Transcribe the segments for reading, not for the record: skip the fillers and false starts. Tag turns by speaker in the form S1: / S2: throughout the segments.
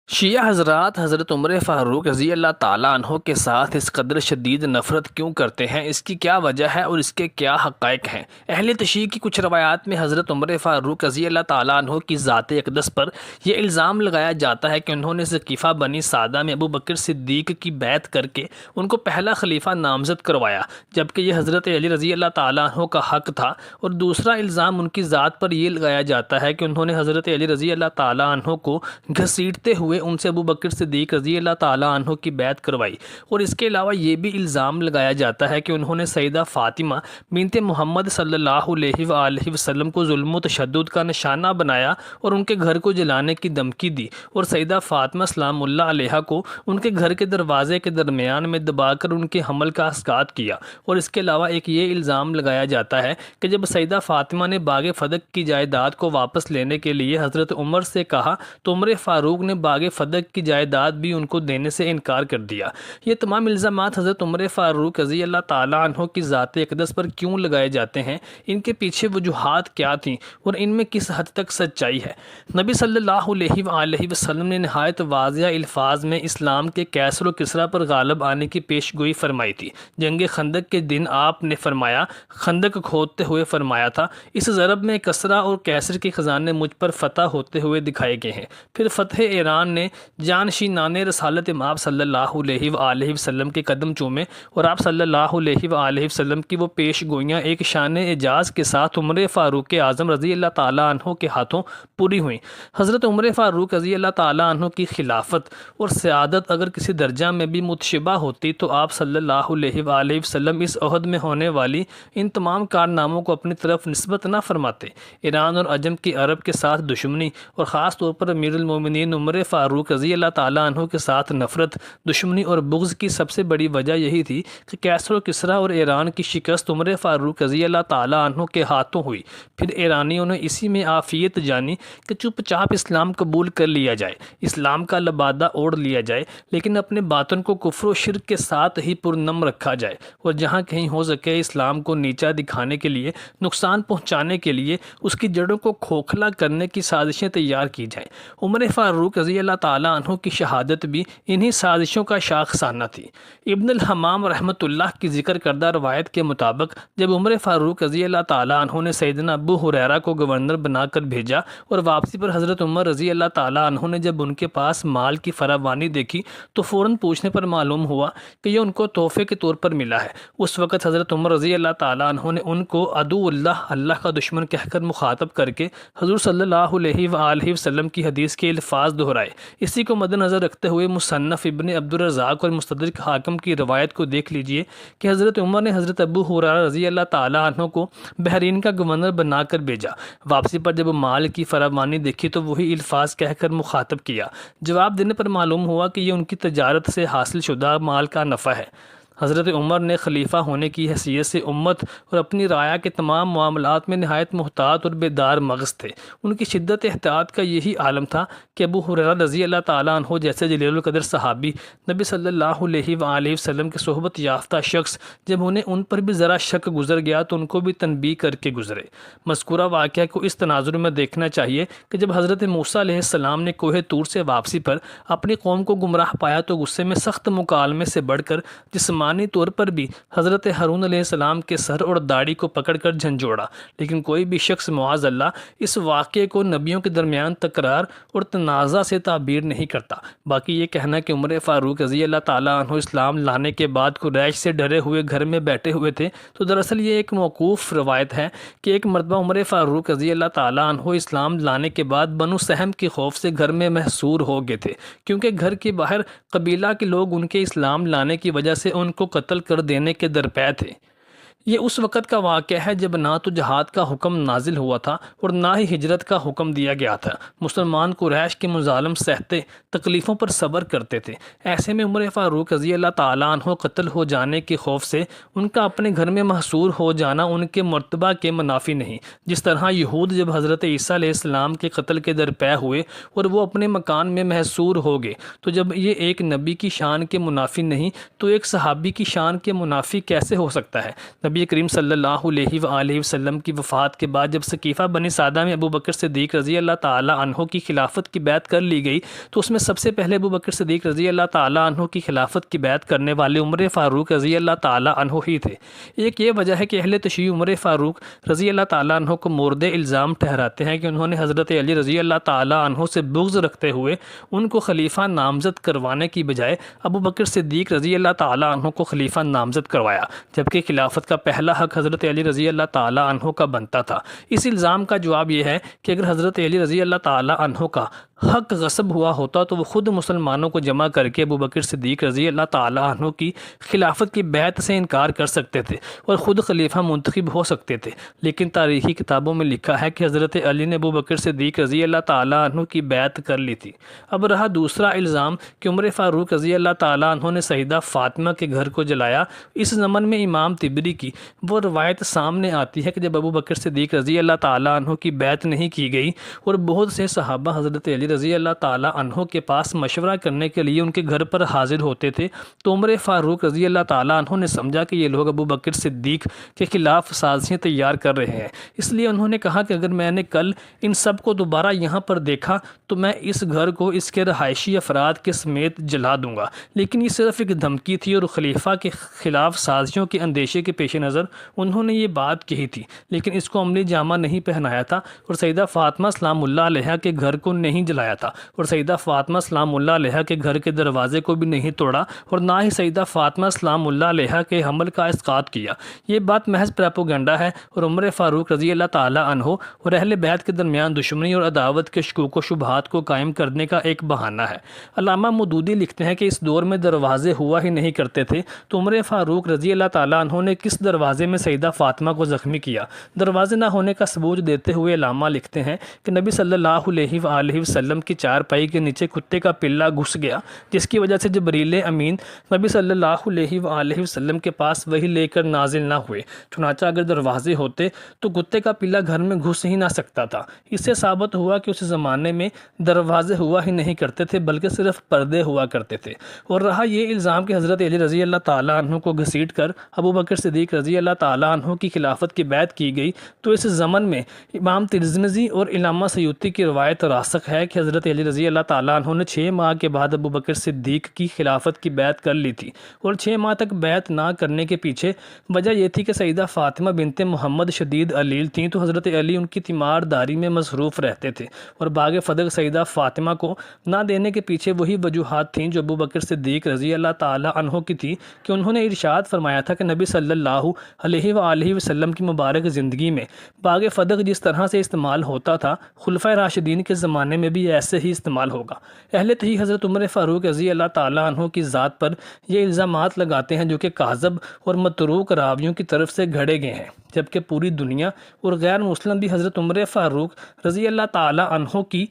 S1: شیعہ حضرات حضرت عمر فاروق رضی اللہ تعالیٰ عنہ کے ساتھ اس قدر شدید نفرت کیوں کرتے ہیں، اس کی کیا وجہ ہے اور اس کے کیا حقائق ہیں؟ اہل تشیع کی کچھ روایات میں حضرت عمر فاروق رضی اللہ تعالیٰ عنہ کی ذات اقدس پر یہ الزام لگایا جاتا ہے کہ انہوں نے ثقیفہ بنی سعدہ میں ابو بکر صدیق کی بیعت کر کے ان کو پہلا خلیفہ نامزد کروایا، جبکہ یہ حضرت علی رضی اللہ تعالیٰ عنہ کا حق تھا۔ اور دوسرا الزام ان کی ذات پر یہ لگایا جاتا ہے کہ انہوں نے حضرت علی رضی اللہ تعالیٰ عنہ کو گھسیٹتے ہوئے ان سے ابو بکر صدیق رضی اللہ تعالیٰ عنہ کی بیعت کروائی۔ اور اس کے علاوہ یہ بھی الزام لگایا جاتا ہے کہ انہوں نے سیدہ فاطمہ بنت محمد صلی اللہ علیہ وآلہ وسلم کو ظلم و تشدد کا نشانہ بنایا اور ان کے گھر کو جلانے کی دھمکی دی، اور سیدہ فاطمہ سلام اللہ علیہا کو ان کے گھر کے دروازے کے درمیان میں دبا کر ان کے حمل کا اسقاط کیا۔ اور اس کے علاوہ ایک یہ الزام لگایا جاتا ہے کہ جب سیدہ فاطمہ نے باغ فدق کی جائیداد کو واپس لینے کے لیے حضرت عمر سے کہا تو عمر فاروق نے باغ فدق کی جائیداد بھی ان کو دینے سے انکار کر دیا۔ یہ تمام الزامات حضرت عمر فاروق رضی اللہ تعالیٰ عنہ کی ذات اقدس پر کیوں لگائے جاتے ہیں، ان کے پیچھے وجوہات کیا تھیں اور ان میں کس حد تک سچائی ہے؟ نبی صلی اللہ علیہ وآلہ وسلم نے نہایت واضح الفاظ میں اسلام کے کیسر و کسریٰ پر غالب آنے کی پیش گوئی فرمائی تھی۔ جنگ خندق کے دن آپ نے فرمایا، خندق کھودتے ہوئے فرمایا تھا، اس ضرب میں کسریٰ اور کیسر کے خزانے مجھ پر فتح ہوتے ہوئے دکھائے گئے ہیں۔ پھر فتح ایران نے جانشینان رسالت مآب صلی اللہ علیہ وآلہ وسلم کے قدم چومے، اور آپ صلی اللہ علیہ وآلہ وسلم کی وہ پیش گوئیاں ایک شان اعجاز کے ساتھ عمر فاروق اعظم رضی اللہ تعالیٰ عنہ کے ہاتھوں پوری ہوئیں۔ حضرت عمر فاروق رضی اللہ تعالیٰ عنہ کی خلافت اور سعادت اگر کسی درجہ میں بھی متشبہ ہوتی تو آپ صلی اللہ علیہ وآلہ وسلم اس عہد میں ہونے والی ان تمام کارناموں کو اپنی طرف نسبت نہ فرماتے۔ ایران اور عجم کی عرب کے ساتھ دشمنی اور خاص طور پر امیر المومنین عمر فاروق رضی اللہ تعالیٰ عنہ کے ساتھ نفرت، دشمنی اور بغض کی سب سے بڑی وجہ یہی تھی کہ کیسر و کسریٰ اور ایران کی شکست عمر فاروق رضی اللہ تعالیٰ عنہ کے ہاتھوں ہوئی۔ پھر ایرانیوں نے اسی میں عافیت جانی کہ چپ چاپ اسلام قبول کر لیا جائے، اسلام کا لبادہ اوڑھ لیا جائے، لیکن اپنے باطن کو کفر و شرک کے ساتھ ہی پرنم رکھا جائے، اور جہاں کہیں ہو سکے اسلام کو نیچا دکھانے کے لیے، نقصان پہنچانے کے لیے، اس کی جڑوں کو کھوکھلا کرنے کی سازشیں تیار کی جائیں۔ عمر فاروق رضی اللہ تعالیٰ عنہ کی شہادت بھی انہی سازشوں کا شاخسانہ تھی۔ ابن الحمام رحمۃ اللہ کی ذکر کردہ روایت کے مطابق جب عمر فاروق رضی اللہ تعالیٰ عنہ نے سیدنا ابو ہریرہ کو گورنر بنا کر بھیجا، اور واپسی پر حضرت عمر رضی اللہ تعالیٰ عنہ نے جب ان کے پاس مال کی فراوانی دیکھی تو فوراً پوچھنے پر معلوم ہوا کہ یہ ان کو تحفے کے طور پر ملا ہے۔ اس وقت حضرت عمر رضی اللہ تعالیٰ عنہ نے ان کو عدو اللہ، اللہ کا دشمن کہہ کر مخاطب کر کے حضور صلی اللہ علیہ وآلہ وسلم کی حدیث کے الفاظ دہرائے۔ اسی کو مد نظر رکھتے ہوئے مصنف ابن عبد الرزاق اور مستدرک حاکم کی روایت کو دیکھ لیجئے کہ حضرت عمر نے حضرت ابو ہریرہ رضی اللہ تعالیٰ عنہ کو بحرین کا گورنر بنا کر بھیجا۔ واپسی پر جب مال کی فراوانی دیکھی تو وہی الفاظ کہہ کر مخاطب کیا۔ جواب دینے پر معلوم ہوا کہ یہ ان کی تجارت سے حاصل شدہ مال کا نفع ہے۔ حضرت عمر نے خلیفہ ہونے کی حیثیت سے امت اور اپنی رعایا کے تمام معاملات میں نہایت محتاط اور بیدار مغز تھے۔ ان کی شدت احتیاط کا یہی عالم تھا کہ ابو ہریرہ رضی اللہ تعالیٰ عنہ جیسے جلیل القدر صحابی، نبی صلی اللہ علیہ وآلہ وسلم کے صحبت یافتہ شخص، جب انہیں ان پر بھی ذرا شک گزر گیا تو ان کو بھی تنبیہ کر کے گزرے۔ مذکورہ واقعہ کو اس تناظر میں دیکھنا چاہیے کہ جب حضرت موسیٰ علیہ السلام نے کوہ طور سے واپسی پر اپنی قوم کو گمراہ پایا تو غصے میں سخت مکالمے سے بڑھ کر جسمانی طور پر بھی حضرت ہارون علیہ السلام کے سر اور داڑھی کو پکڑ کر جھنجھوڑا، لیکن کوئی بھی شخص معاذ اللہ اس واقعے کو نبیوں کے درمیان تکرار اور تنازع سے تعبیر نہیں کرتا۔ باقی یہ کہنا کہ عمر فاروق رضی اللہ تعالیٰ عنہ اسلام لانے کے بعد قریش سے ڈرے ہوئے گھر میں بیٹھے ہوئے تھے، تو دراصل یہ ایک موقوف روایت ہے کہ ایک مرتبہ عمر فاروق رضی اللہ تعالیٰ عنہ اسلام لانے کے بعد بنو سہم کے خوف سے گھر میں محصور ہو گئے تھے، کیونکہ گھر کے باہر قبیلہ کے لوگ ان کے اسلام لانے کی وجہ سے ان کو قتل کر دینے کے درپے تھے۔ یہ اس وقت کا واقعہ ہے جب نہ تو جہاد کا حکم نازل ہوا تھا اور نہ ہی ہجرت کا حکم دیا گیا تھا۔ مسلمان قریش کے مظالم سہتے، تکلیفوں پر صبر کرتے تھے۔ ایسے میں عمر فاروق رضی اللہ تعالیٰ عنہ قتل ہو جانے کے خوف سے ان کا اپنے گھر میں محصور ہو جانا ان کے مرتبہ کے منافی نہیں۔ جس طرح یہود جب حضرت عیسیٰ علیہ السلام کے قتل کے درپے ہوئے اور وہ اپنے مکان میں محصور ہو گئے، تو جب یہ ایک نبی کی شان کے منافی نہیں تو ایک صحابی کی شان کے منافی کیسے ہو سکتا ہے؟ نبی کریم صلی اللہ علیہ وآلہ وسلم کی وفات کے بعد جب ثقیفہ بنی سعدہ میں ابو بکر صدیق رضی اللہ تعالی عنہ کی خلافت کی بیعت کر لی گئی تو اس میں سب سے پہلے ابو بکر صدیق رضی اللہ تعالی عنہ کی خلافت کی بیعت کرنے والے عمر فاروق رضی اللہ تعالی عنہ ہی تھے۔ ایک یہ وجہ ہے کہ اہل تشیع عمر فاروق رضی اللہ تعالی عنہ کو مورد الزام ٹھہراتے ہیں کہ انہوں نے حضرت علی رضی اللہ تعالی عنہ سے بغض رکھتے ہوئے ان کو خلیفہ نامزد کروانے کی بجائے ابو بکر صدیق رضی اللہ تعالی عنہ کو خلیفہ نامزد کروایا، جبکہ خلافت کا پہلا حق حضرت علی رضی اللہ تعالی عنہ کا بنتا تھا۔ اس الزام کا جواب یہ ہے کہ اگر حضرت علی رضی اللہ تعالی عنہ کا حق غصب ہوا ہوتا تو وہ خود مسلمانوں کو جمع کر کے ابو بکر صدیق رضی اللہ تعالی عنہ کی خلافت کی بیعت سے انکار کر سکتے تھے اور خود خلیفہ منتخب ہو سکتے تھے، لیکن تاریخی کتابوں میں لکھا ہے کہ حضرت علی نے ابو بکر صدیق رضی اللہ تعالی عنہ کی بیعت کر لی تھی۔ اب رہا دوسرا الزام کہ عمر فاروق رضی اللہ تعالی عنہ نے سیدہ فاطمہ کے گھر کو جلایا۔ اس ضمن میں امام طبری کی وہ روایت سامنے آتی ہے کہ جب ابو بکر صدیق رضی اللہ تعالی عنہ کی بیعت نہیں کی گئی اور بہت سے صحابہ حضرت علی رضی اللہ تعالی عنہ کے پاس مشورہ کرنے کے لیے ان کے گھر پر حاضر ہوتے تھے تو عمر فاروق رضی اللہ تعالی عنہ نے سمجھا کہ یہ لوگ ابو بکر صدیق کے خلاف سازشیں تیار کر رہے ہیں، اس لیے انہوں نے کہا کہ اگر میں نے کل ان سب کو دوبارہ یہاں پر دیکھا تو میں اس گھر کو اس کے رہائشی افراد کے سمیت جلا دوں گا۔ لیکن یہ صرف ایک دھمکی تھی اور خلیفہ کے خلاف سازشوں کے اندیشے کے پیش نظر انہوں نے یہ بات کہی تھی، لیکن اس کو عملی جامہ نہیں پہنایا تھا اور سیدہ فاطمہ سلام اللہ علیہا کے گھر کو نہیں جلایا تھا اور سیدہ فاطمہ سلام اللہ علیہا کے گھر کے دروازے کو بھی نہیں توڑا اور نہ ہی سیدہ فاطمہ سلام اللہ علیہا کے حمل کا اسقاط کیا۔ یہ بات محض پروپیگنڈا ہے اور عمر فاروق رضی اللہ تعالی عنہ اور اہل بیت کے درمیان دشمنی اور عداوت کے شکوک و شبہات کو قائم کرنے کا ایک بہانہ ہے۔ علامہ مودودی لکھتے ہیں کہ اس دور میں دروازے ہوا ہی نہیں کرتے تھے تو عمر فاروق رضی اللہ تعالی عنہ نے کس دروازے میں سیدہ فاطمہ کو زخمی کیا؟ دروازے نہ ہونے کا ثبوت دیتے ہوئے علامہ لکھتے ہیں کہ نبی صلی اللہ علیہ وآلہ وسلم کی چارپائی کے نیچے کتے کا پلہ گھس گیا، جس کی وجہ سے جبریل امین نبی صلی اللہ علیہ وآلہ وسلم کے پاس وحی لے کر نازل نہ ہوئے۔ چنانچہ اگر دروازے ہوتے تو کتے کا پلہ گھر میں گھس ہی نہ سکتا تھا۔ اس سے ثابت ہوا کہ اس زمانے میں دروازے ہوا ہی نہیں کرتے تھے بلکہ صرف پردے ہوا کرتے تھے۔ اور رہا یہ الزام کہ حضرت علی رضی اللہ تعالی عنہ کو گھسیٹ کر ابو بکر صدیق رضی اللہ تعالی عنہ کی خلافت کی بیعت کی گئی، تو اس زمن میں امام ترمذی اور علامہ سیوطی کی روایت راسخ ہے کہ حضرت علی رضی اللہ تعالی عنہ نے 6 ماہ کے بعد ابو بکر صدیق کی خلافت کی بیعت کر لی تھی، اور 6 ماہ تک بیعت نہ کرنے کے پیچھے وجہ یہ تھی کہ سیدہ فاطمہ بنت محمد شدید علیل تھیں تو حضرت علی ان کی تیمارداری میں مصروف رہتے تھے، اور باغ فدق سیدہ فاطمہ کو نہ دینے کے پیچھے وہی وجوہات تھیں جو ابو بکر صدیق رضی اللہ تعالی عنہ کی تھی کہ انہوں نے ارشاد فرمایا تھا کہ نبی صلی اللہ علیہ وآلہ وسلم کی مبارک زندگی میں باغ فدق جس طرح سے استعمال ہوتا تھا خلفائے راشدین کے زمانے میں بھی ایسے ہی استعمال ہوگا۔ اہل تشیع حضرت عمر فاروق رضی اللہ تعالی عنہ کی ذات پر یہ الزامات لگاتے ہیں جو کہ کاذب اور متروک راویوں کی طرف سے گھڑے گئے ہیں، جبکہ پوری دنیا اور غیر مسلم بھی حضرت عمر فاروق رضی اللہ تعالی عنہ کی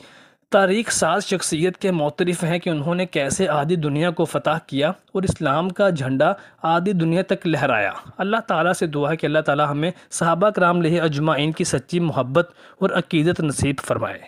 S1: تاریخ ساز شخصیت کے معترف ہیں کہ انہوں نے کیسے آدھی دنیا کو فتح کیا اور اسلام کا جھنڈا آدھی دنیا تک لہرایا۔ اللہ تعالیٰ سے دعا ہے کہ اللہ تعالیٰ ہمیں صحابہ کرام علیہ اجمعین کی سچی محبت اور عقیدت نصیب فرمائے۔